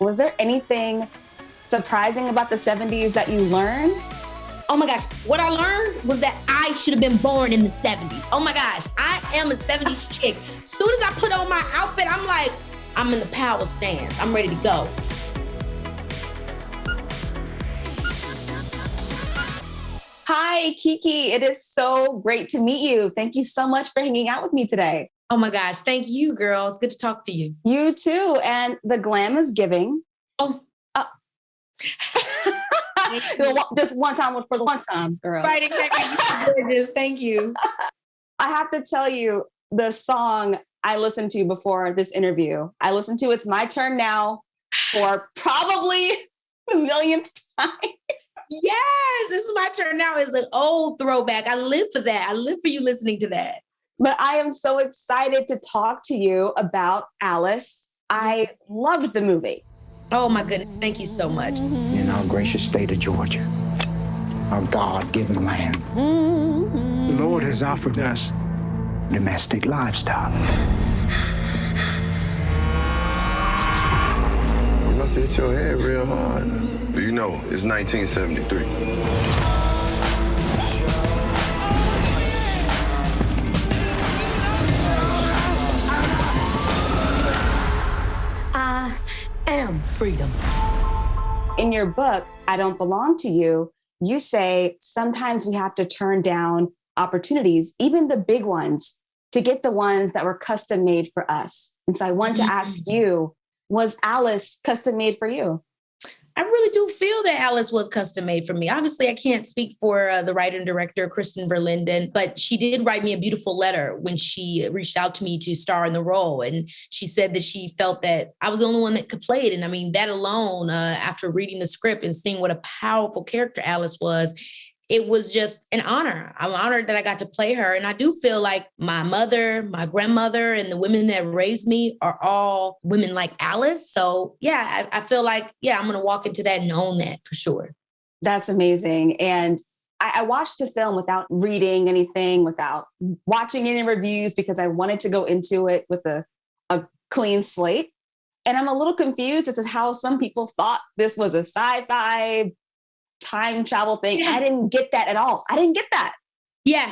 Was there anything surprising about the 70s that you learned? Oh my gosh, what I learned was that I should have been born in the 70s. Oh my gosh, I am a 70s chick. As soon as I put on my outfit, I'm like, I'm in the power stance. I'm ready to go. Hi, Keke. It is so great to meet you. Thank you so much for hanging out with me today. Oh my gosh, thank you, girl. It's good to talk to you. You too. And the glam is giving. Oh. Just one time for the one time, girl. Right, exactly. Gorgeous. Thank you. I have to tell you, the song I listened to before this interview, I listened to It's My Turn Now for probably the millionth time. Yes, This Is My Turn Now is an old throwback. I live for that. I live for you listening to that. But I am so excited to talk to you about Alice. I loved the movie. Oh my goodness, thank you so much. In our gracious state of Georgia, our God-given land, the Lord has offered us domestic livestock. You must hit your head real hard. Do you know it's 1973? I am freedom. In your book, I Don't Belong to You, you say sometimes we have to turn down opportunities, even the big ones, to get the ones that were custom made for us. And so I want to ask you, was Alice custom made for you? I really do feel that Alice was custom made for me. Obviously, I can't speak for the writer and director, Kristen Verlinden, but she did write me a beautiful letter when she reached out to me to star in the role. And she said that she felt that I was the only one that could play it. And I mean, that alone, after reading the script and seeing what a powerful character Alice was, it was just an honor. I'm honored that I got to play her. And I do feel like my mother, my grandmother, and the women that raised me are all women like Alice. So yeah, I feel like, I'm going to walk into that and own that for sure. That's amazing. And I watched the film without reading anything, without watching any reviews, because I wanted to go into it with a clean slate. And I'm a little confused as to how some people thought this was a sci-fi time travel thing. Yeah. I didn't get that at all. I didn't get that. Yeah.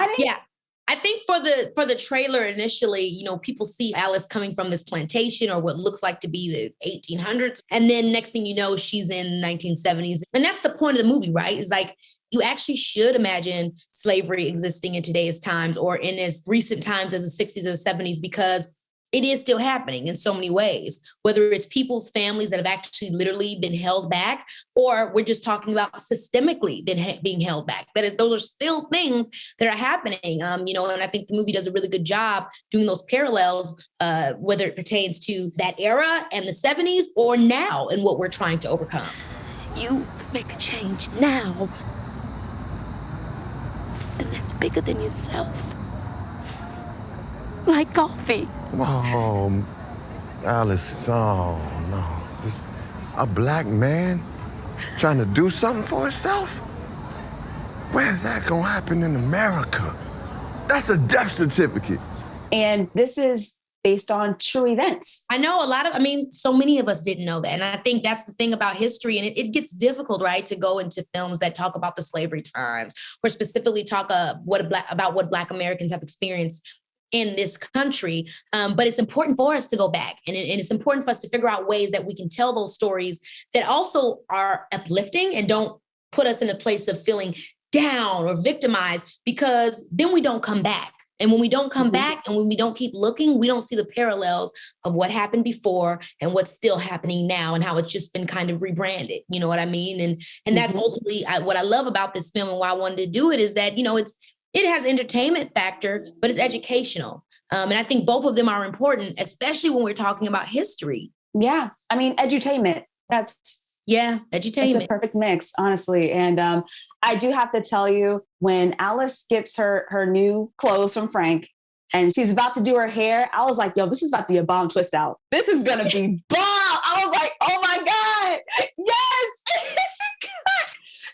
I think for the trailer initially, people see Alice coming from this plantation or what looks like to be the 1800s. And then next thing you know, she's in 1970s. And that's the point of the movie, right? It's like, you actually should imagine slavery existing in today's times or in as recent times as the 60s or the 70s, because it is still happening in so many ways, whether it's people's families that have actually literally been held back, or we're just talking about systemically being held back. Those are still things that are happening, and I think the movie does a really good job doing those parallels, whether it pertains to that era and the 70s or now and what we're trying to overcome. You can make a change now. Something that's bigger than yourself. Like coffee. Oh, Alice, oh no. Just a black man trying to do something for himself? Where's that gonna happen in America? That's a death certificate. And this is based on true events. I know so many of us didn't know that. And I think that's the thing about history. And it gets difficult, right, to go into films that talk about the slavery times or specifically talk about what Black Americans have experienced in this country. But it's important for us to go back and it's important for us to figure out ways that we can tell those stories that also are uplifting and don't put us in a place of feeling down or victimized, because then we don't come back. And when we don't come back and when we don't keep looking, we don't see the parallels of what happened before and what's still happening now and how it's just been kind of rebranded. You know what I mean? And that's ultimately what I love about this film and why I wanted to do it, is that, it has entertainment factor, but it's educational. And I think both of them are important, especially when we're talking about history. Yeah. I mean, edutainment. Edutainment. It's a perfect mix, honestly. And I do have to tell you, when Alice gets her new clothes from Frank and she's about to do her hair, I was like, yo, this is about to be a bomb twist out. This is going to be bomb. I was like, oh my God. Yes.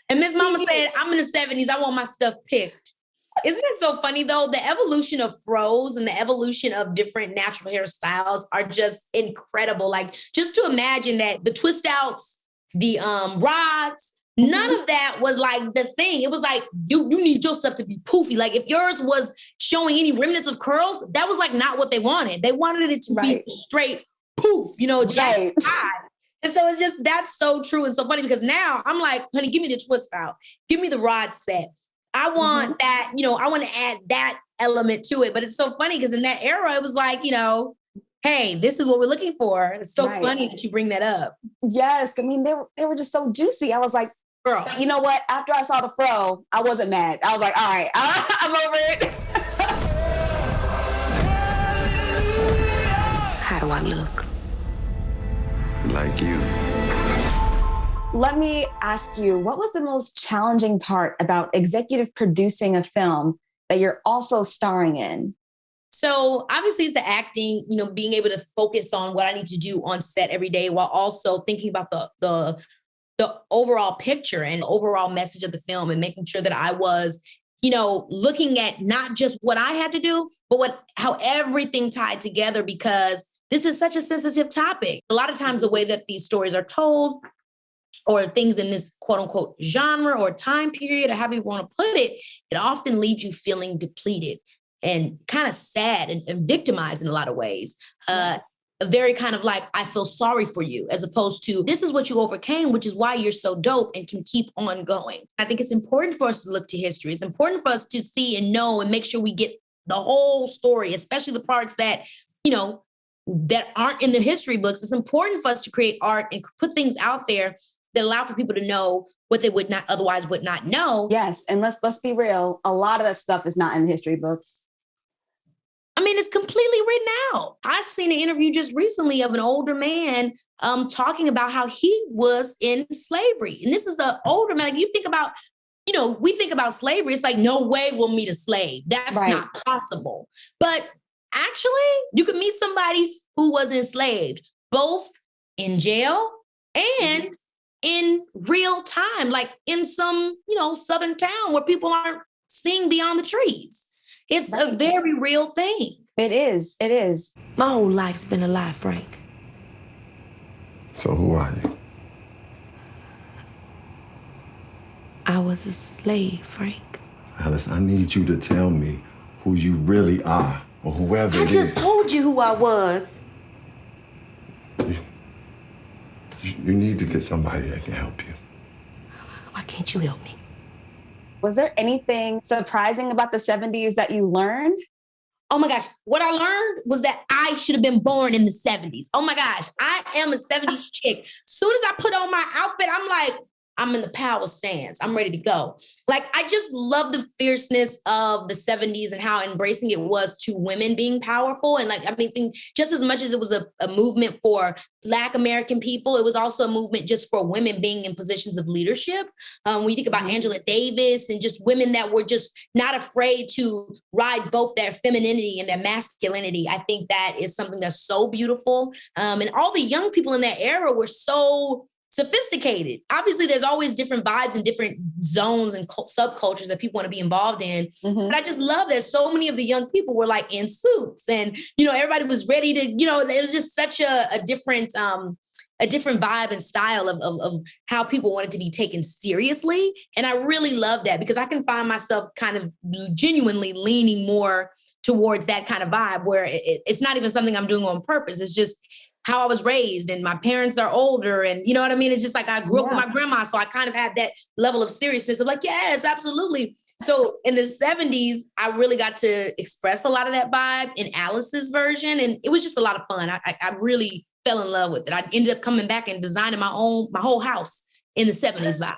And Miss Mama said, I'm in the 70s. I want my stuff picked. Isn't it so funny though? The evolution of fros and the evolution of different natural hairstyles are just incredible. Like just to imagine that the twist outs, the rods, none of that was like the thing. It was like, you need your stuff to be poofy. Like if yours was showing any remnants of curls, that was like not what they wanted. They wanted it to be straight poof, jagged eye. And so it's just, that's so true and so funny because now I'm like, honey, give me the twist out. Give me the rod set. I want that, I want to add that element to it. But it's so funny because in that era, it was like, hey, this is what we're looking for. It's so funny that you bring that up. Yes. I mean, they were just so juicy. I was like, girl, you know what? After I saw the fro, I wasn't mad. I was like, all right, I'm over it. How do I look? Like you. Let me ask you, what was the most challenging part about executive producing a film that you're also starring in? So obviously it's the acting, being able to focus on what I need to do on set every day while also thinking about the overall picture and overall message of the film and making sure that I was, looking at not just what I had to do, but how everything tied together because this is such a sensitive topic. A lot of times the way that these stories are told or things in this quote unquote genre or time period or however you want to put it, it often leaves you feeling depleted and kind of sad and victimized in a lot of ways. Very kind of like, I feel sorry for you, as opposed to this is what you overcame, which is why you're so dope and can keep on going. I think it's important for us to look to history. It's important for us to see and know and make sure we get the whole story, especially the parts that, that aren't in the history books. It's important for us to create art and put things out there that allow for people to know what they would not otherwise would not know. Yes. And let's be real. A lot of that stuff is not in the history books. I mean, it's completely written out. I seen an interview just recently of an older man talking about how he was in slavery. And this is an older man. Like you think about, we think about slavery. It's like, no way we'll meet a slave. That's not possible. But actually, you could meet somebody who was enslaved, both in jail and in real time, like in some, southern town where people aren't seeing beyond the trees. It's a very real thing. It is. It is. My whole life's been a lie, Frank. So who are you? I was a slave, Frank. Alice, I need you to tell me who you really are, or whoever it is. I just told you who I was. You need to get somebody that can help you. Why can't you help me? Was there anything surprising about the 70s that you learned? Oh my gosh. What I learned was that I should have been born in the 70s. Oh my gosh. I am a 70s chick. Soon as I put on my outfit, I'm like, I'm in the power stance. I'm ready to go. Like, I just love the fierceness of the 70s and how embracing it was to women being powerful. And like, I mean, just as much as it was a movement for Black American people, it was also a movement just for women being in positions of leadership. When you think about Angela Davis and just women that were just not afraid to ride both their femininity and their masculinity, I think that is something that's so beautiful. And all the young people in that era were so sophisticated. Obviously, there's always different vibes and different zones and subcultures that people want to be involved in. But I just love that so many of the young people were like in suits and, everybody was ready to, it was just such a different vibe and style of how people wanted to be taken seriously. And I really love that because I can find myself kind of genuinely leaning more towards that kind of vibe where it's not even something I'm doing on purpose. It's just how I was raised and my parents are older and you know what I mean? It's just like I grew up with my grandma. So I kind of had that level of seriousness of like, yes, absolutely. So in the 70s, I really got to express a lot of that vibe in Alice's version. And it was just a lot of fun. I really fell in love with it. I ended up coming back and designing my whole house in the 70s vibe.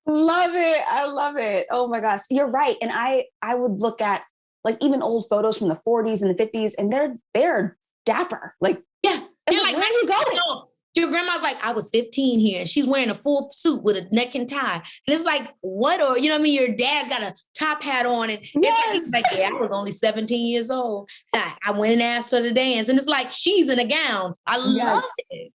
Love it. I love it. Oh my gosh. You're right. And I would look at like even old photos from the 40s and the 50s and they're dapper. Like, yeah. They're like, where are you going? Your grandma's like, I was 15 here and she's wearing a full suit with a neck and tie. And it's like, what? Or, you know what I mean? Your dad's got a top hat on and it's like, yeah, I was only 17 years old. I went and asked her to dance. And it's like, she's in a gown. I love it.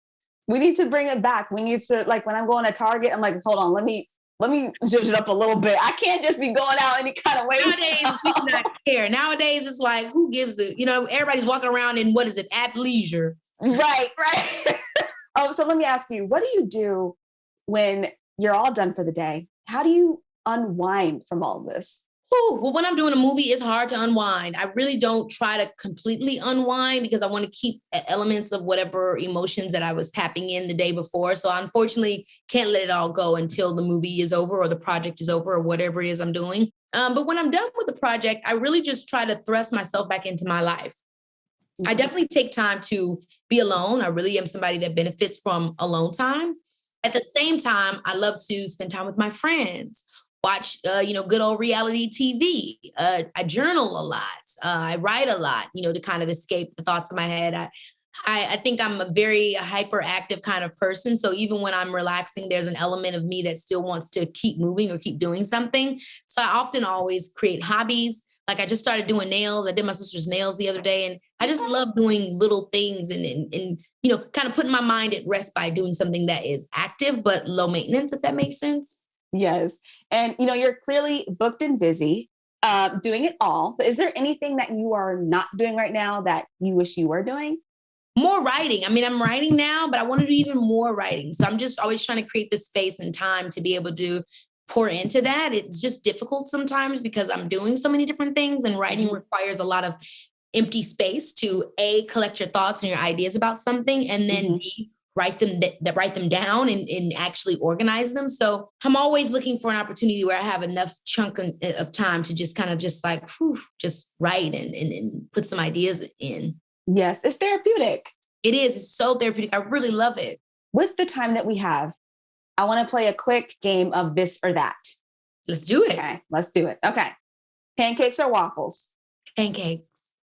We need to bring it back. We need to, like, when I'm going to Target, I'm like, hold on, let me let me judge it up a little bit. I can't just be going out any kind of way. Nowadays, we do not care. Nowadays, it's like, who gives it? You know, everybody's walking around in, what is it, athleisure. Right. Oh, so let me ask you, what do you do when you're all done for the day? How do you unwind from all of this? Well, when I'm doing a movie, it's hard to unwind. I really don't try to completely unwind because I want to keep elements of whatever emotions that I was tapping in the day before. So I unfortunately can't let it all go until the movie is over or the project is over or whatever it is I'm doing. But when I'm done with the project, I really just try to thrust myself back into my life. I definitely take time to be alone. I really am somebody that benefits from alone time. At the same time, I love to spend time with my friends, watch, good old reality TV. I journal a lot. I write a lot, to kind of escape the thoughts in my head. I think I'm a very hyperactive kind of person. So even when I'm relaxing, there's an element of me that still wants to keep moving or keep doing something. So I often always create hobbies. Like I just started doing nails. I did my sister's nails the other day, and I just love doing little things and kind of putting my mind at rest by doing something that is active but low maintenance, if that makes sense. Yes. And, you're clearly booked and busy doing it all. But is there anything that you are not doing right now that you wish you were doing? More writing. I mean, I'm writing now, but I want to do even more writing. So I'm just always trying to create this space and time to be able to pour into that. It's just difficult sometimes because I'm doing so many different things, and writing requires a lot of empty space to collect your thoughts and your ideas about something, and then B, write them down and actually organize them. So I'm always looking for an opportunity where I have enough chunk of time to just kind of just write and put some ideas in. Yes, it's therapeutic. It is. It's so therapeutic. I really love it. With the time that we have, I want to play a quick game of this or that. Let's do it. Okay, let's do it. Okay. Pancakes or waffles? Pancakes.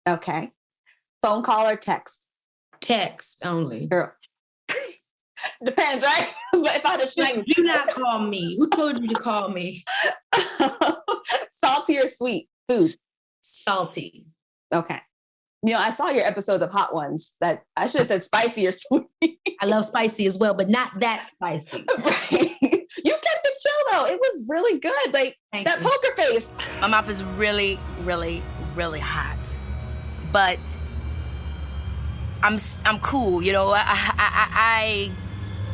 Okay. Phone call or text? Text only. Girl. Depends, right? But if I had to choose. Do not call me. Who told you to call me? Salty or sweet food? Salty. Okay. I saw your episodes of Hot Ones that I should have said spicy or sweet. I love spicy as well, but not that spicy. Right. You kept it chill though. It was really good. Like Thank that you. poker face. My mouth is really, really, really hot, but I'm cool.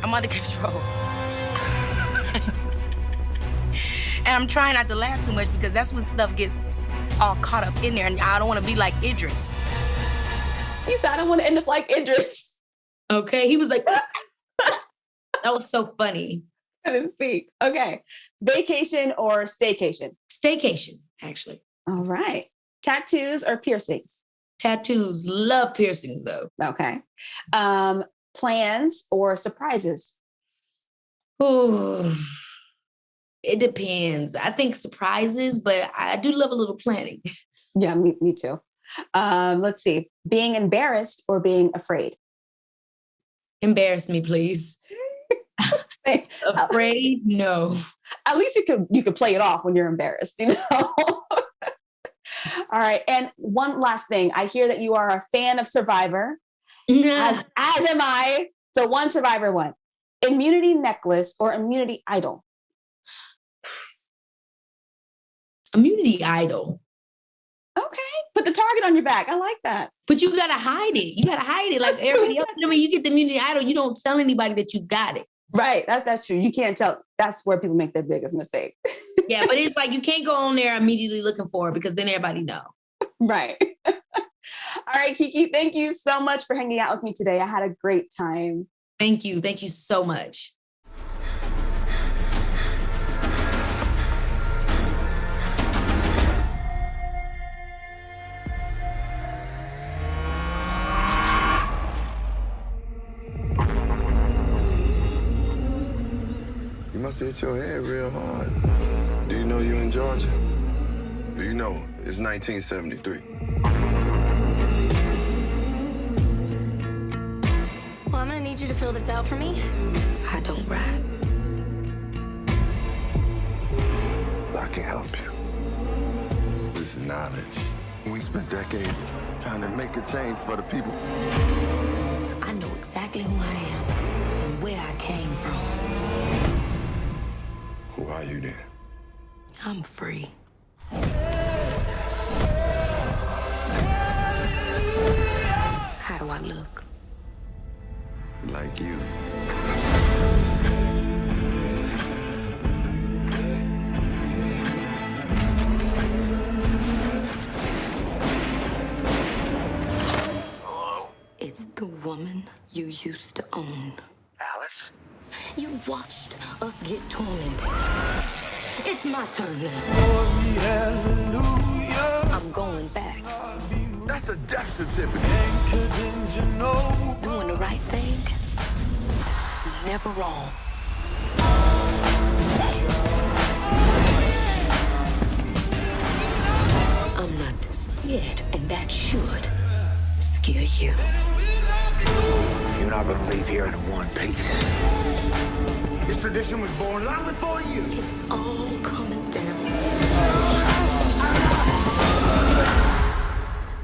I'm under control. And I'm trying not to laugh too much because that's when stuff gets all caught up in there, and I don't want to be like Idris. He said, I don't want to end up like Idris. Okay. He was like, that was so funny. I didn't speak. Okay. Vacation or staycation? Staycation, actually. All right. Tattoos or piercings? Tattoos. Love piercings, though. Okay. Plans or surprises? Ooh. It depends. I think surprises, but I do love a little planning. Yeah, me too. Let's see. Being embarrassed or being afraid? Embarrass me, please. Afraid? No. At least you could play it off when you're embarrassed, All right. And one last thing. I hear that you are a fan of Survivor, as am I. So one Survivor one. Immunity necklace or immunity idol? Immunity idol. Okay. Put the target on your back. I like that. But you got to hide it. You got to hide it like everybody else. I mean, you get the immunity idol, you don't tell anybody that you got it. Right. That's true. You can't tell. That's where people make their biggest mistake. Yeah, but it's like you can't go on there immediately looking for it because then everybody know. Right. All right, Keke, thank you so much for hanging out with me today. I had a great time. Thank you. Thank you so much. You must have hit your head real hard. Do you know you're in Georgia? Do you know it's 1973? Well, I'm gonna need you to fill this out for me. I don't ride. I can help you. This is knowledge. We spent decades trying to make a change for the people. I know exactly who I am and where I came from. Who are then? I'm free. How do I look? Like you. It's the woman you used to own. Alice? You watched us get tormented. It's my turn now. I'm going back. That's a death certificate. Doing the right thing is never wrong. I'm not scared, and that should scare you. You're not gonna leave here in one piece. This tradition was born long before you. It's all coming down.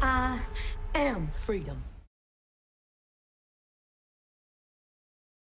I am freedom.